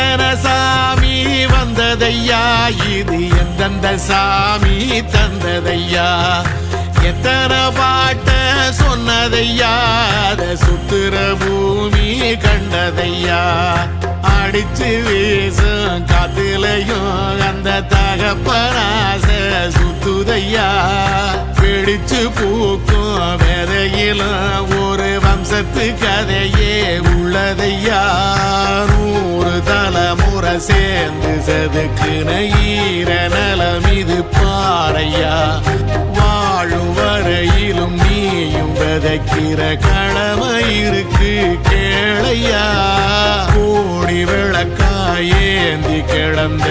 எத்தனை சாமி வந்ததையா, இது எந்தெந்த சாமி தந்ததையா, எத்தனை பாட்ட சொன்னதையா, அத சுத்துற பூமி கண்டதையா, அடிச்சு வீசும் காத்துலையும் அந்த தகப்பனாச சுத்துதையா, பிடிச்சு பூக்கும் விதையிலும் ஒரு வம்சத்து கதையே உள்ளதையா, 100 தலைமுறை சேர்ந்து செதுக்குன ஈர நலம் இது பாறையா, வாழும் வரையிலும் நீயும் விதைக்கிற கடமை இருக்கு கேளையா, கோடி விளக்காயேந்தி கிடந்த